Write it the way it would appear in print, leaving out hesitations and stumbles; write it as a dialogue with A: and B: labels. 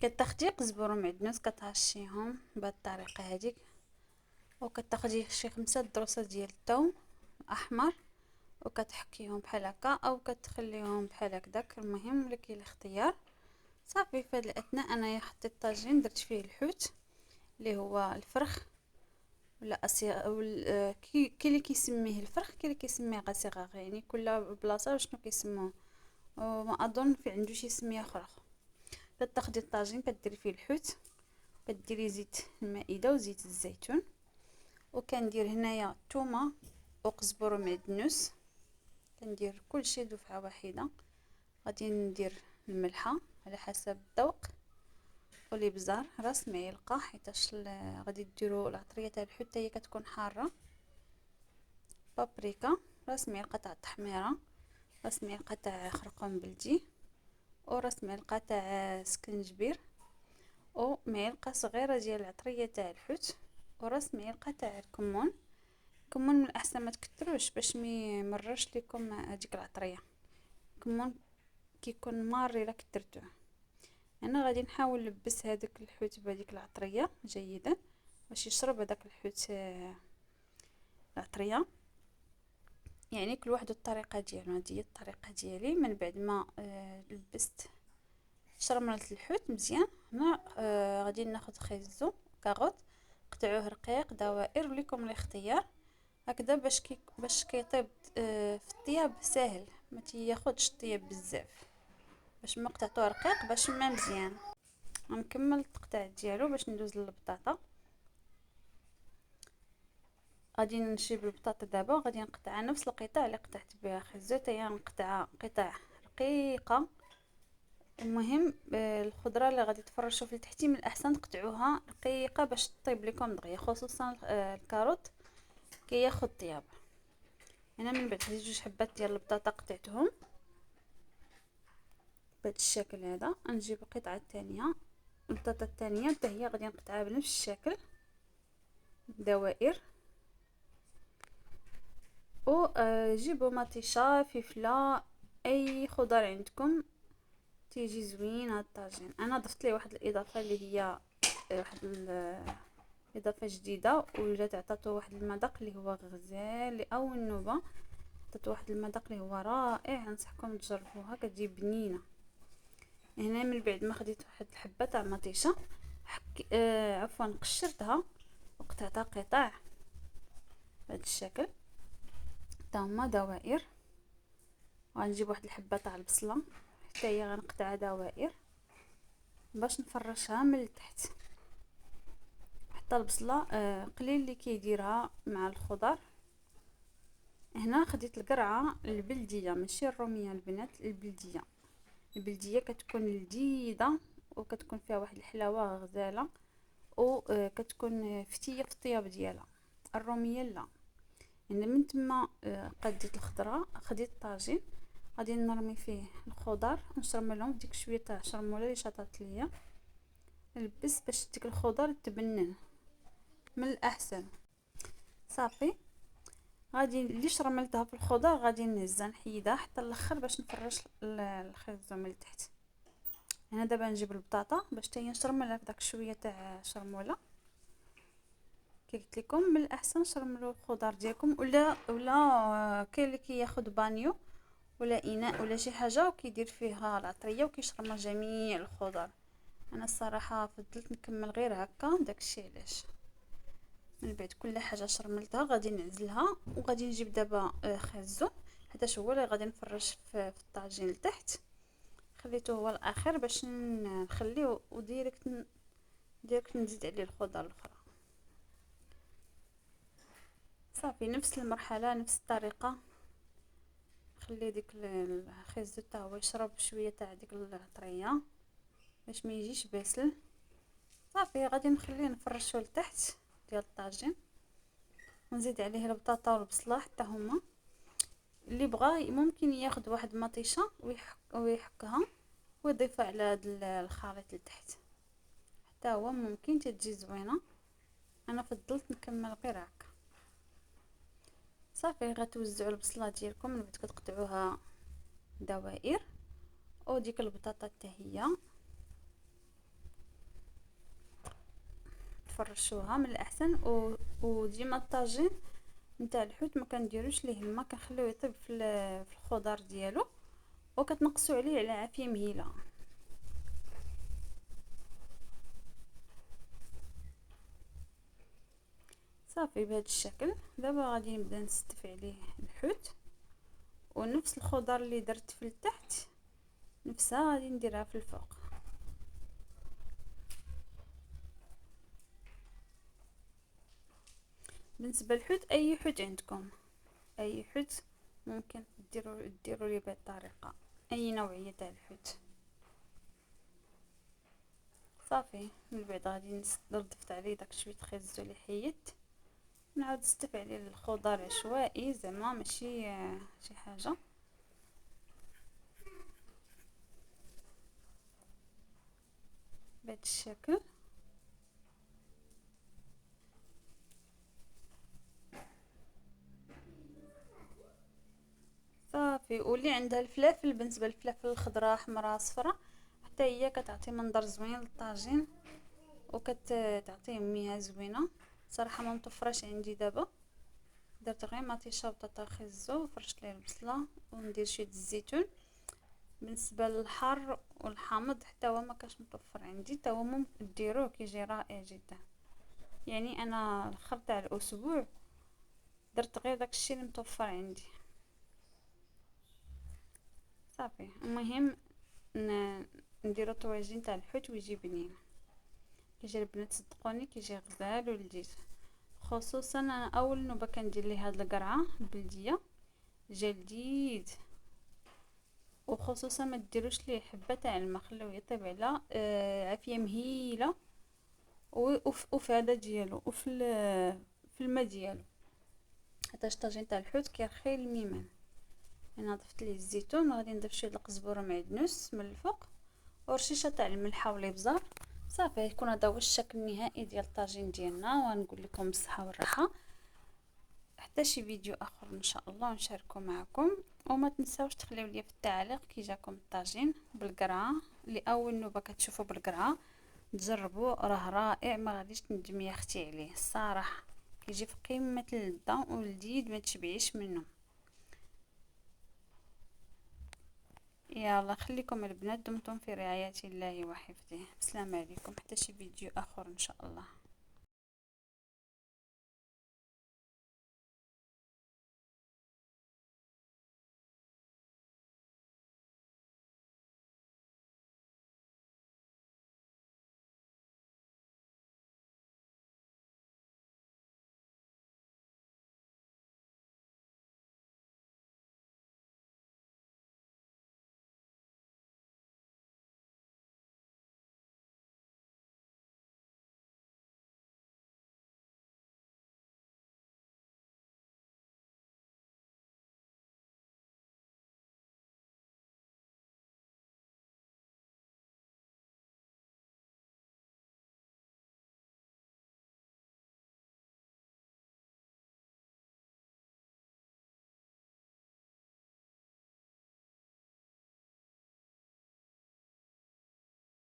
A: كتاخدي قزبر ومعدنوس كتهشيهم بهاد الطريقه هذيك، وكتاخدي شي 5 دروسات ديال الثوم احمر وكتحكيهم بحال هكا او كتخليهم بحال هكداك، المهم لك الاختيار. صافي في هاد الاثناء انايا حطيت الطاجين درت فيه الحوت اللي هو الفرخ ولا كي اللي كيسميه الفرخ كي اللي كيسميه غاسيغاغ، يعني كل بلاصه شنو كيسموه، وما اظن في عنده شي سميه اخرى. كتاخدي الطاجين كديري فيه الحوت، كديري زيت المائده وزيت الزيتون، وكندير هنايا الثومه وقزبر ومعدنوس، كندير كلشي دفعه واحده. غادي ندير الملحه على حسب الذوق، والابزار راس معلقه حيتاش غادي ديروا العطريه تاع الحوت حتى هي كتكون حاره. بابريكا، راس معلقه تاع التحميره، راس معلقه تاع خرقوم بلدي، وراس معلقه تاع سكنجبير، ومعلقه صغيره ديال العطريه تاع الحوت، وراس معلقه تاع الكمون. الكمون من الاحسن ما تكتروش باش ما يمررش لكم هذيك العطريه، الكمون كيكون مار الا كثرتوه. انا غادي نحاول نلبس هذاك الحوت بهذيك العطريه جيدا باش يشرب هذاك الحوت العطريه. يعني كل واحد الطريقه ديالو، هذه هي الطريقه ديالي. من بعد ما لبست شرملت الحوت مزيان، هنا غادي ناخذ خيزو كاروت قطعوه رقيق دوائر وليكم الاختيار هكذا باش كيطيب في الطياب ساهل، ما تياخذش الطياب بزاف، باش ما قطعتوه رقيق باش ما مزيان. غنكمل التقطيع ديالو باش ندوز للبطاطا. غادي نشيب البطاطا دابا وغادي نقطعها نفس القطع اللي قطعت بها خيزو، حتى هي نقطعها قطع رقيقه. المهم الخضره اللي غادي تفرشوا في التحتي من الاحسن تقطعوها رقيقه باش تطيب لكم دغيا، خصوصا الكاروت كياخذ طياب. انا من بعد هذه 2 حبات ديال البطاطا قطعتهم بهذا الشكل هذا. نجيب القطعه الثانيه، البطاطا الثانيه حتى هي غادي نقطعها بنفس الشكل دوائر. جيبوا مطيشه فلفله اي خضار عندكم تيجي زوين هاد الطاجين. انا ضفت ليه واحد الاضافه اللي هي واحد اضافه جديده وجات عطاتو واحد المذاق اللي هو غزال لاول نوبه، عطاتو واحد المذاق اللي هو رائع، انصحكم تجربوها كتجي بنينه. هنا من بعد ما خديت واحد الحبه تاع مطيشه عفوا قشرتها وقطعتها قطع بهذا الشكل حتى هما دوائر. غنجيب واحد الحبه تاع البصله حتى هي غنقطعها دوائر باش نفرشها من التحت. حتى البصله قليل اللي كيديرها مع الخضر. هنا خديت القرعه البلديه ماشي الروميه البنات، البلديه كتكون لذيذه وكتكون فيها واحد الحلاوه غزاله وكتكون فتيه في الطياب ديالها. الروميه لا. يعني من تما قديت الخضره، خديت الطاجين غادي نرمي فيه الخضر ونشرملهم ديك شويه تاع شرموله اللي شطات ليا نلبس باش ديك الخضر تبنن من الاحسن. صافي غادي اللي شرملتها في الخضر غادي نهزها نحيدها حتى الاخر باش نفرش الخيزو من التحت. هنا دابا نجيب البطاطا باش حتى هي نشرملها في داك شويه تاع شرموله. كي قلت لكم من الاحسن شرملوا الخضر ديالكم ولا كاين اللي كياخذ بانيو ولا اناء ولا شي حاجه وكيدير فيها العطريه وكيشرمل جميع الخضر. انا الصراحه فضلت نكمل غير هكا، داكشي علاش. من بعد كل حاجه شرملتها غادي نعزلها وغادي نجيب دابا خازو حيت هو اللي غادي نفرش في الطاجين لتحت. خليته هو الاخر باش نخليه وديريكت نزيد عليه الخضر الاخرى. صافي نفس المرحله نفس الطريقه، خلي ديك الخيزو حتى هو يشرب شويه تاع ديك العطريه باش ما يجيش باسل. صافي غادي نخليه نفرشو لتحت ديال الطاجين ونزيد عليه البطاطا والبصله حتى هما. اللي بغى ممكن ياخذ واحد مطيشه ويحكها ويضيفها على هاد الخليط لتحت حتى هو ممكن تجي زوينه. انا فضلت نكمل غير هكا. صافي غتوزعوا البصله ديالكم من بعد كتقطعوها دوائر وديك البطاطا حتى هي تفرشوها من الاحسن. وديما الطاجين نتاع الحوت ما كنديروش ليه الماء، كنخليوه يطيب في الخضر ديالو، وكتنقصوا عليه على عافيه مهيله. صافي بهذا الشكل. دابا غادي نبدا نستف عليه الحوت، ونفس الخضر اللي درت في التحت نفسها غادي نديرها في الفوق. بالنسبه للحوت، اي حوت عندكم، اي حوت ممكن ديروا لي بهذه الطريقه، اي نوعيه تاع الحوت. صافي من بعد غادي نضفت عليه داك شويه خيزو اللي حيدت، نعاود نستف عليه الخضر عشوائي زعما ماشي شي حاجه. بهذا الشكل. صافي. واللي عندها الفلافل، بالنسبه للفلافل الخضراء حمراء صفراء، حتى هي كتعطي منظر زوين للطاجين وكتعطيه ميها زوينه. صراحه ما متوفراش عندي دابا، درت غير مطيشه وبطاطا خيزو وفرشت ليه البصله وندير شويه الزيتون. بالنسبه للحار والحامض حتى هو ما كاش متوفر عندي، حتى هو ممكن ديروه كيجي رائع جدا. يعني انا الاخر تاع الاسبوع درت غير داكشي اللي متوفر عندي. صافي. المهم نديرو طواجين تاع الحوت ويجي بنين، كيجي البنات صدقوني كيجي غزال ولذيذ. خصوصا انا اول نوبه كندير ليه هاد القرعه البلديه، جا لذيذ. وخصوصا ما ديروش ليه حبه تاع الماء، خلوه يطيب على عافيه مهيله وفي هذا ديالو في الماء ديالو، حتى الطاجين تاع الحوت كيرخي الميمان. انا ضفت ليه الزيتون، وغادي نضيف شويه القزبره ومعدنوس من الفوق، ورشيشه تاع الملح والابزار. صافي يكون هذا هو الشكل النهائي ديال الطاجين ديالنا. ونقول لكم بالصحه والراحه حتى شي فيديو اخر ان شاء الله نشاركه معكم. وما تنساوش تخليو لي في التعليق كي جاكم الطاجين بالقرعه. لاول نوبه كتشوفوا بالقرعه تجربوا، راه رائع، ما غاديش تندمي يا اختي عليه الصراحه. كيجي في قمه اللذه ولذيذ ما تشبعيش منه. يلا خليكم البنات، دمتم في رعاية الله وحفظه. السلام عليكم، حتى شي فيديو اخر ان شاء الله.